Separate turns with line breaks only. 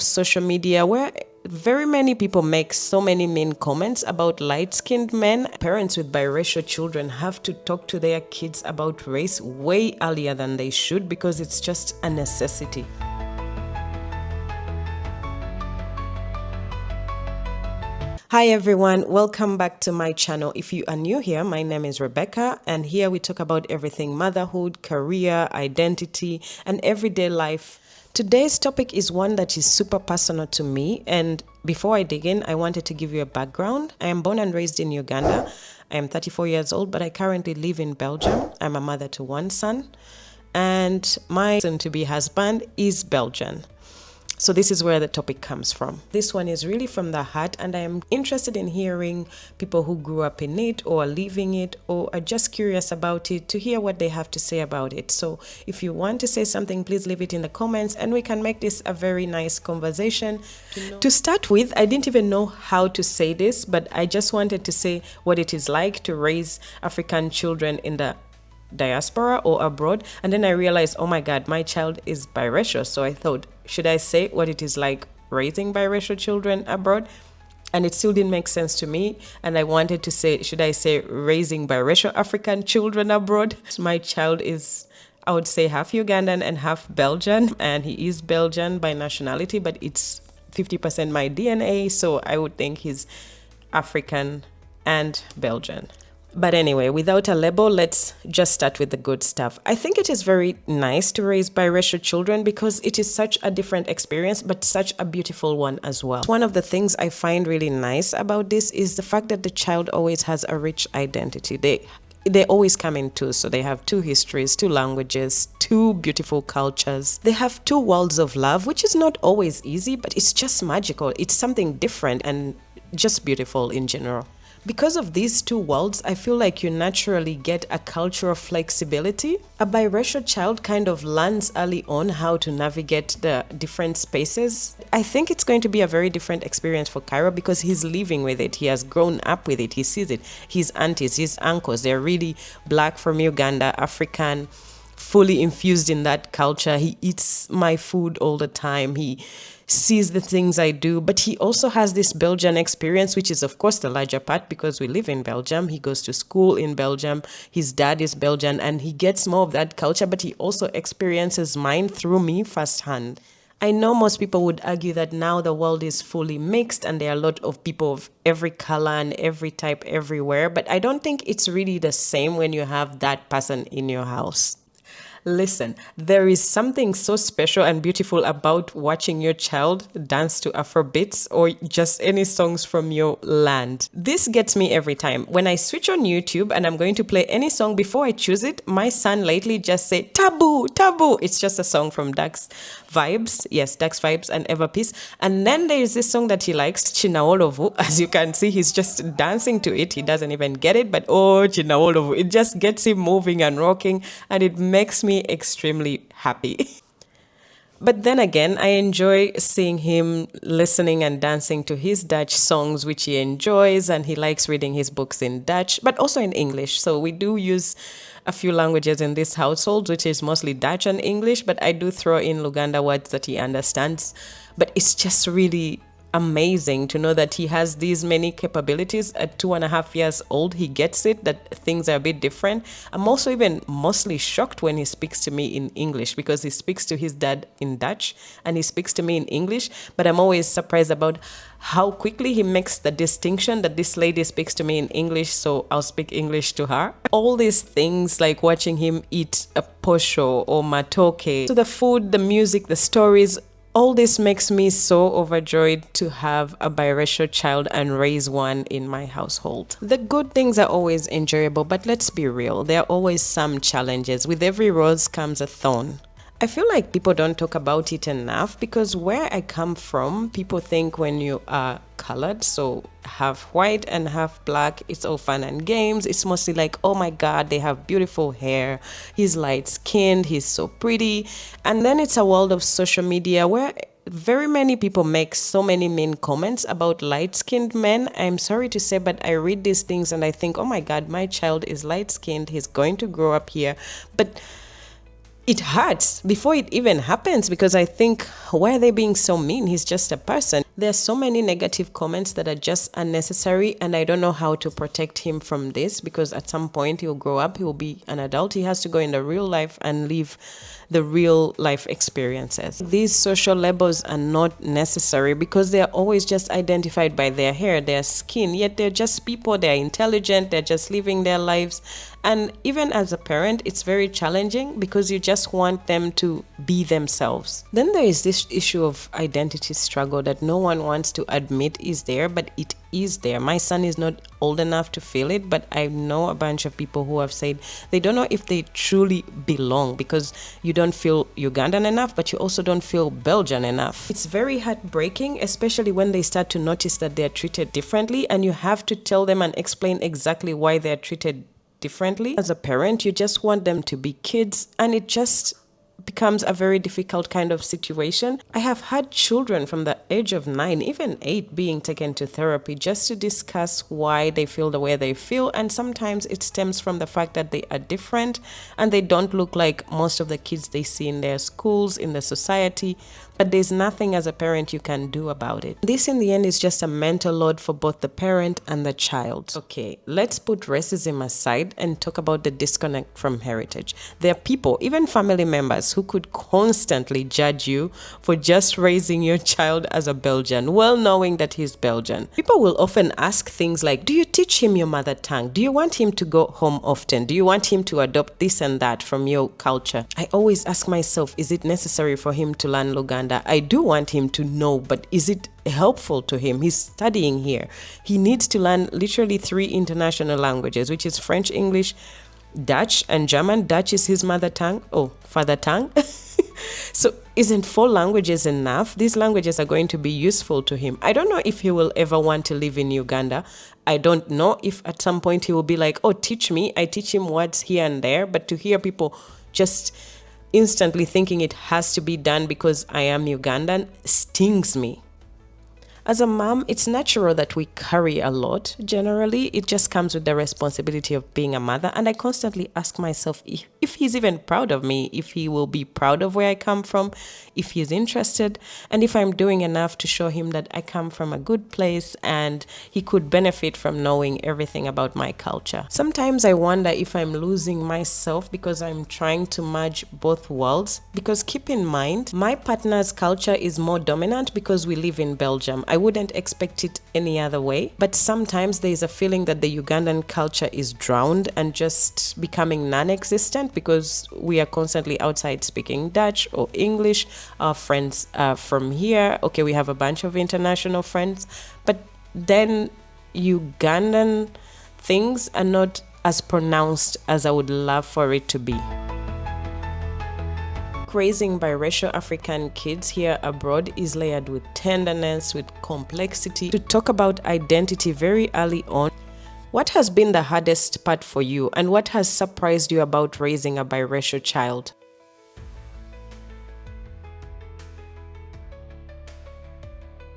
social media where very many people make so many mean comments about light-skinned men. Parents with biracial children have to talk to their kids about race way earlier than they should because it's just a necessity. Hi everyone, welcome back to my channel. If you are new here, my name is Rebecca, and here we talk about everything motherhood, career, identity, and everyday life. Today's topic is one that is super personal to me, and before I dig in, I wanted to give you a background. I am born and raised in Uganda. I am 34 years old, but I currently live in Belgium. I'm a mother to one son, and my soon-to-be husband is Belgian. So this is where the topic comes from. This one is really from the heart, and I am interested in hearing people who grew up in it or are living it or are just curious about it to hear what they have to say about it. So if you want to say something, please leave it in the comments and we can make this a very nice conversation. To start with, I didn't even know how to say this, but I just wanted to say what it is like to raise African children in the diaspora or abroad, and then I realized, oh my god, my child is biracial. So I thought, should I say what it is like raising biracial children abroad? And it still didn't make sense to me, and I wanted to say, should I say raising biracial African children abroad? My child is, I would say, half Ugandan and half Belgian, and he is Belgian by nationality, but it's 50% my DNA, so I would think he's African and Belgian. But anyway, without a label, let's just start with the good stuff. I think it is very nice to raise biracial children because it is such a different experience, but such a beautiful one as well. One of the things I find really nice about this is the fact that the child always has a rich identity. They always come in two, so they have two histories, two languages, two beautiful cultures. They have two worlds of love, which is not always easy, but it's just magical. It's something different and just beautiful in general. Because of these two worlds, I feel like you naturally get a culture of flexibility. A biracial child kind of learns early on how to navigate the different spaces. I think it's going to be a very different experience for Cairo because he's living with it. He has grown up with it. He sees it. His aunties, his uncles, they're really black from Uganda, African, fully infused in that culture. He eats my food all the time. He sees the things I do, but he also has this Belgian experience, which is of course the larger part because we live in Belgium. He goes to school in Belgium. His dad is Belgian and he gets more of that culture, but he also experiences mine through me firsthand. I know most people would argue that now the world is fully mixed and there are a lot of people of every color and every type everywhere, but I don't think it's really the same when you have that person in your house. Listen, there is something so special and beautiful about watching your child dance to Afrobeats or just any songs from your land. This gets me every time. When I switch on YouTube and I'm going to play any song, before I choose it, my son lately just say, taboo, taboo. It's just a song from Dax Vibes. Yes, Dax Vibes and Ever Peace. And then there is this song that he likes, Chinaolovu. As you can see, he's just dancing to it. He doesn't even get it, but oh, Chinaolovu. It just gets him moving and rocking, and it makes me extremely happy. But then again, I enjoy seeing him listening and dancing to his Dutch songs, which he enjoys, and he likes reading his books in Dutch, but also in English. So we do use a few languages in this household, which is mostly Dutch and English, but I do throw in Luganda words that he understands. But it's just really amazing to know that he has these many capabilities. At 2.5 years old, he gets it, that things are a bit different. I'm also even mostly shocked when he speaks to me in English because he speaks to his dad in Dutch and he speaks to me in English, but I'm always surprised about how quickly he makes the distinction that this lady speaks to me in English, so I'll speak English to her. All these things, like watching him eat a posho or matoke, so the food, the music, the stories, all this makes me so overjoyed to have a biracial child and raise one in my household. The good things are always enjoyable, but let's be real, there are always some challenges. With every rose comes a thorn. I feel like people don't talk about it enough because where I come from, people think when you are colored, so half white and half black, it's all fun and games. It's mostly like, oh my God, they have beautiful hair. He's light skinned, he's so pretty. And then it's a world of social media where very many people make so many mean comments about light-skinned men. I'm sorry to say, but I read these things and I think, oh my God, my child is light-skinned. He's going to grow up here. But it hurts before it even happens, because I think, why are they being so mean? He's just a person. There are so many negative comments that are just unnecessary, and I don't know how to protect him from this, because at some point he'll grow up, he'll be an adult, he has to go in the real life and live the real life experiences. These social labels are not necessary, because they are always just identified by their hair, their skin, yet they're just people, they're intelligent, they're just living their lives. And even as a parent, it's very challenging, because you just want them to be themselves. Then there is this issue of identity struggle that no one wants to admit is there, but it is there. My son is not old enough to feel it, but I know a bunch of people who have said they don't know if they truly belong, because you don't feel Ugandan enough, but you also don't feel Belgian enough. It's very heartbreaking, especially when they start to notice that they're treated differently, and you have to tell them and explain exactly why they're treated differently. As a parent, you just want them to be kids, and it just becomes a very difficult kind of situation. I have had children from the age of 9, even 8, being taken to therapy just to discuss why they feel the way they feel. And sometimes it stems from the fact that they are different and they don't look like most of the kids they see in their schools, in the society. But there's nothing as a parent you can do about it. This in the end is just a mental load for both the parent and the child. Okay, let's put racism aside and talk about the disconnect from heritage. There are people, even family members, who could constantly judge you for just raising your child as a Belgian, well knowing that he's Belgian. People will often ask things like, do you teach him your mother tongue? Do you want him to go home often? Do you want him to adopt this and that from your culture? I always ask myself, is it necessary for him to learn Luganda? I do want him to know, but is it helpful to him? He's studying here. He needs to learn literally 3 international languages, which is French, English, Dutch, and German. Dutch is his mother tongue. Oh, father tongue. So isn't 4 languages enough? These languages are going to be useful to him. I don't know if he will ever want to live in Uganda. I don't know if at some point he will be like, oh, teach me. I teach him words here and there. But to hear people just instantly thinking it has to be done because I am Ugandan stings me. As a mom, it's natural that we carry a lot. Generally, it just comes with the responsibility of being a mother. And I constantly ask myself if he's even proud of me, if he will be proud of where I come from, if he's interested, and if I'm doing enough to show him that I come from a good place and he could benefit from knowing everything about my culture. Sometimes I wonder if I'm losing myself because I'm trying to merge both worlds. Because keep in mind, my partner's culture is more dominant because we live in Belgium. I wouldn't expect it any other way, but sometimes there's a feeling that the Ugandan culture is drowned and just becoming non-existent because we are constantly outside speaking Dutch or English. Our friends are from here. Okay, we have a bunch of international friends, but then Ugandan things are not as pronounced as I would love for it to be. Raising biracial African kids here abroad is layered with tenderness, with complexity. To talk about identity very early on, what has been the hardest part for you, and what has surprised you about raising a biracial child?